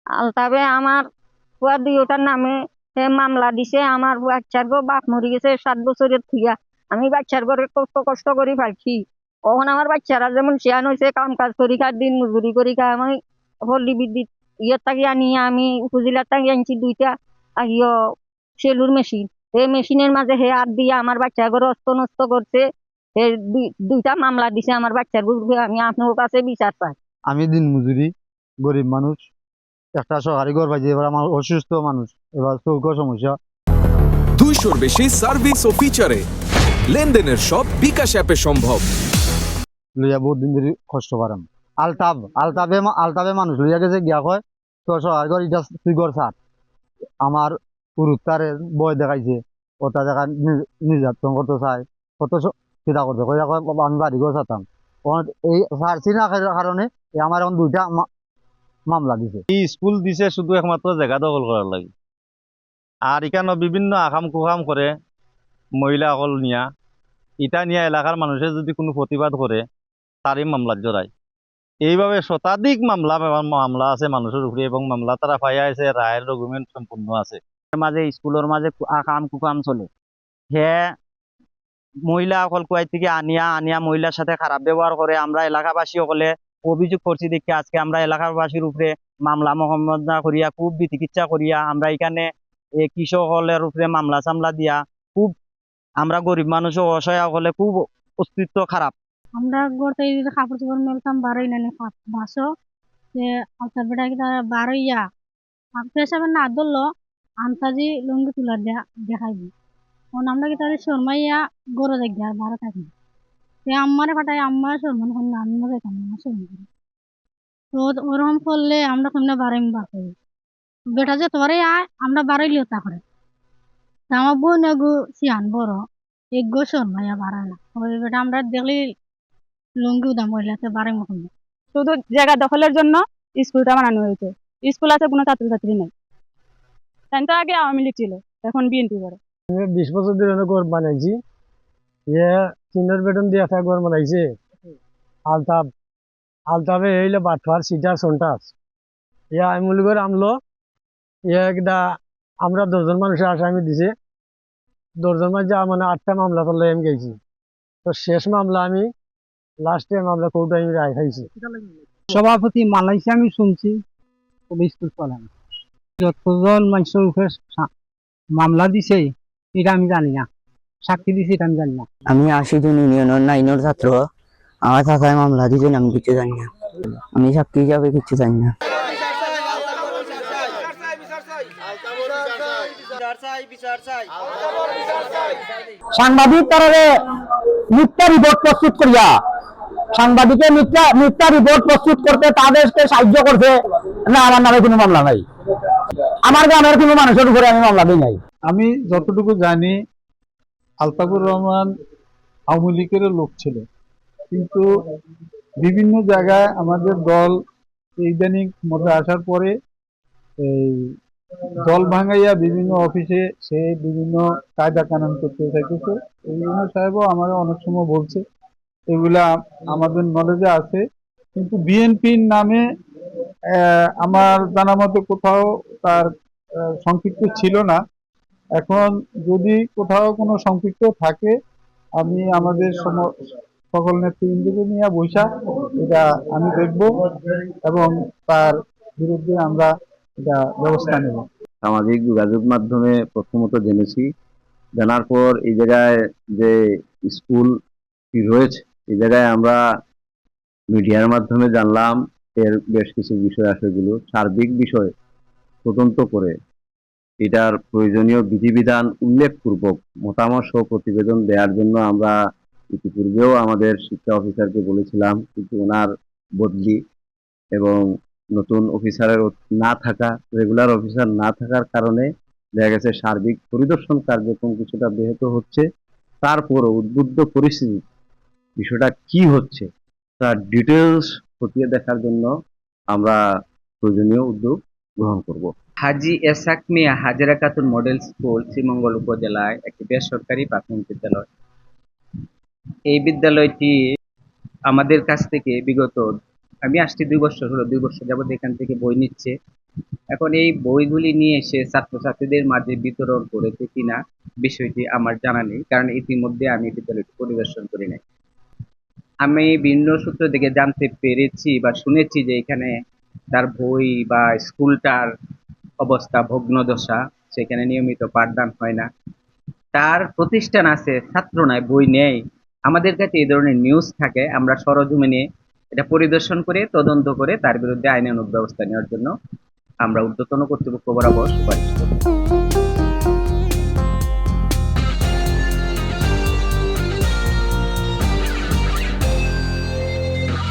আলতাবে আমার ফুয়া ওটার নামে মামলা দিছে। আমার বাচ্চার গো বাপ মরে গেছে 7 বছরের থুইয়া। আমি বাচ্চার ঘরে কষ্ট কষ্ট করে পাইছি। কখন আমার বাচ্চারা যেমন শিয়ান হয়েছে, কাম কাজ করি খার, দিন মজুরি করি খায়। আমি পল্লী বিদ্যুৎ ইয়ের তাকি আনি, আমি উপজেলার তাকি আনছি 2টা ইয়ে সেলুর মেশিন। এই মেশিনের মাঝে হে হাত দিয়ে আমার বাচ্চার ঘরে অস্ত নষ্ট করছে। হে 2টা মামলা দিছে আমার বাচ্চার ঘরে। আমি আপনার কাছে বিচার পাই। আমি দিন মজুরি, গরিব মানুষ, একটা সরকারি ঘর পাইছি। এবার আমার অসুস্থ মানুষ, এবার চৌকো সমস্যা। 200-র বেশি সার্ভিস ও ফিচারে লেনদেনের সব বিকাশ অ্যাপে সম্ভব। লইয়া বহুত দিন ধরে কষ্ট পারেন। আলতাবে মানুষ লইয়া গেছে গিয়া কয় তো সরকারি ঘর এটা তুই ঘর ছাড়। আমার পুরুত্তারে বয় দেখাইছে, ওটা দেখা নির্যাতন করতে চায়, কত চিন্তা করতে কয় আমি বাড়ি ঘর ছাড়তাম। এই ছাড়ছি না কারণে আমার এখন 2টা মামলা দিছে। এই স্কুল দিছে শুধু একমাত্র জায়গা দখল করার লাগে। আর এখানে বিভিন্ন আকাম কুকাম করে মহিলা সকল নিয়া, ইটা নিয়ে এলাকার মানুষের যদি কোনো প্রতিবাদ করে তারই মামলার জড়ায়। এইভাবে শতাধিক মামলা আছে মানুষের উপরে, এবং মামলা তারা পাইয়া আছে, রায়ের ডকুমেন্ট সম্পূর্ণ আছে। মাঝে স্কুলের মাঝে আকাম কুকাম চলে, হে মহিলা সকল কুয়াই থেকে আনিয়া আনিয়া মহিলার সাথে খারাপ ব্যবহার করে। আমরা এলাকাবাসী সকলে অভিযোগ করছি দেখি আজকে আমরা এলাকাবাসীর উপরে মামলা মোহাম্মদনা করিয়া, খুব চিকিৎসা করিয়া আমরা এখানে কৃষক সকলের উপরে মামলা সামলা দিয়া, খুব আমরা গরিব মানুষ অসহায় সকলে খুব অস্তিত্ব খারাপ। আমরা গড়তে কাপড় চোপড় মেলতাম বারোই নানি বাসো যে আলতার বেটা কি তারা বারোইয়া পেশাবের না ধরলো আন্তাজি লুঙ্গি তুলার দেখাইবি। আমরা কি তাহলে শর্মাইয়া গড়ে দেখি আর বারো থাকি আম্মারে ফাটাই আম্মা শর্মান করলে আমিও যেতাম না শর্মা করি। তো ওরকম করলে আমরা কেমনে বারোই বার করি বেটা যে তোরে আয় আমরা বারোই লিওতা করে। আমার বোন এগু সিয়ান বড় এগো শর্মাইয়া বাড়ায় না ওই বেটা আমরা দেখলে লুঙ্গি উদাম করলে বারোই মতন। শুধু জায়গা দখলের জন্য স্কুলটা বানানো হয়েছে। স্কুল আছে, কোনো ছাত্রছাত্রী নেই। তাই তো আগে আওয়ামী লীগ ছিল, এখন বিএনপি করে। 20 বছর ধরে ঘর বানাইছি। ইয়ে চিনের বেতন দিয়ে একটা ঘর বানাইছে। আলতাবে হইলে বাটফার সিটার সন্টাস ইয়া আমি মূল করে আমলো। ইয়ে একটা আমরা 10জন মানুষের আসামি দিছে। 10জন মাঝে মানে 8টা মামলা করলে আমি গেছি। তো শেষ মামলা আমি লাস্টে মামলা কোর্টে আমি রায় খাইছি। সভাপতি মালাইছে আমি শুনছি, স্কুল চলে না। যতজন মানুষের উপরে মামলা দিছে এটা আমি জানি না, সাক্ষী দিছে এটা আমি জানি না। আমি 80 জন ইউনিয়নের 9 ছাত্র। আমার থাকায় মামলা দিয়েছেন, আমি কিছু জানি না। আমি সাক্ষী হিসাবে কিছু জানি না। সাংবাদিক তারা মিথ্যা রিপোর্ট প্রস্তুত করিয়া, সাংবাদিকের মিথ্যা রিপোর্ট প্রস্তুত করতে তাদেরকে সাহায্য করছে না। আমার নামে কোনো মামলা নাই, আমার গ্রামের কোনো মানুষের উপরে আমি মামলা দিই নাই। আমি যতটুকু জানি আলতাফুর রহমান আওয়ামী লীগের লোক ছিল, কিন্তু বিভিন্ন জায়গায় আমাদের দল ইদানিং মধ্যে আসার পরে এই দল ভাঙাইয়া বিভিন্ন অফিসে সে বিভিন্ন কায়দা কানুন করতে চাইতেছে। এই সাহেবও আমার অনেক সময় বলছে, এগুলা আমাদের নলেজে আছে, কিন্তু বিএনপির নামে আমার জানা মতে কোথাও তার সম্পৃক্ত ছিল না। এখন যদি কোথাও কোনো সম্পৃক্ত থাকে, আমি আমাদের সকল নেতৃবৃন্দকে নিয়ে বৈশা এটা আমি দেখব এবং তার বিরুদ্ধে আমরা এটা ব্যবস্থা নেব। সামাজিক যোগাযোগ মাধ্যমে প্রথমত জেনেছি, জানার পর এই জায়গায় যে স্কুল রয়েছে, এই জায়গায় আমরা মিডিয়ার মাধ্যমে জানলাম এর বেশ কিছু বিষয় আছে, যেগুলো সার্বিক বিষয় তদন্ত করে এটার প্রয়োজনীয় বিধিবিধান উল্লেখপূর্বক মতামত সহ প্রতিবেদন দেওয়ার জন্য আমরা ইতিপূর্বেও আমাদের শিক্ষা অফিসারকে বলেছিলাম, কিন্তু ওনার বদলি এবং নতুন অফিসারের না থাকা, রেগুলার অফিসার না থাকার কারণে দেখা গেছে সার্বিক পরিদর্শন কার্যক্রম কিছুটা ব্যাহত হচ্ছে। তারপরও উদ্বুদ্ধ পরিস্থিতি বিষয়টা কি হচ্ছে তার ডিটেলস খতিয়ে দেখার জন্য আমরা প্রয়োজনীয় উদ্যোগ গ্রহণ করব। হাজী এসাক মিয়া হাজেরা খাতুন মডেল স্কুল শ্রীমঙ্গল উপজেলায় একটি বেসরকারি প্রাথমিক বিদ্যালয়। এই বিদ্যালয়টি আমাদের কাছ থেকে বিগত আমি আসছি 2 বছর হলো, 2 বছর যাবত এখান থেকে বই নিচ্ছে। এখন এই বইগুলি নিয়ে এসে ছাত্রছাত্রীদের মাঝে বিতরণ করেছে কিনা বিষয়টি আমার জানা নেই, কারণ ইতিমধ্যে আমি বিদ্যালয়টি পরিদর্শন করি নাই। আমি ভিন্ন সূত্র থেকে জানতে পেরেছি বা শুনেছি যে এখানে তার বই বা স্কুলটার অবস্থা ভগ্নদশা, সেখানে নিয়মিত পাঠদান হয় না। তার প্রতিষ্ঠান আছে, ছাত্র নয়, বই নেই। আমাদের কাছে এই ধরনের নিউজ থাকে, আমরা সরজমিনে এটা পরিদর্শন করে তদন্ত করে তার বিরুদ্ধে আইনানুগ ব্যবস্থা নেওয়ার জন্য আমরা ঊর্ধ্বতন কর্তৃপক্ষ বরাবর সুপারিশ করি।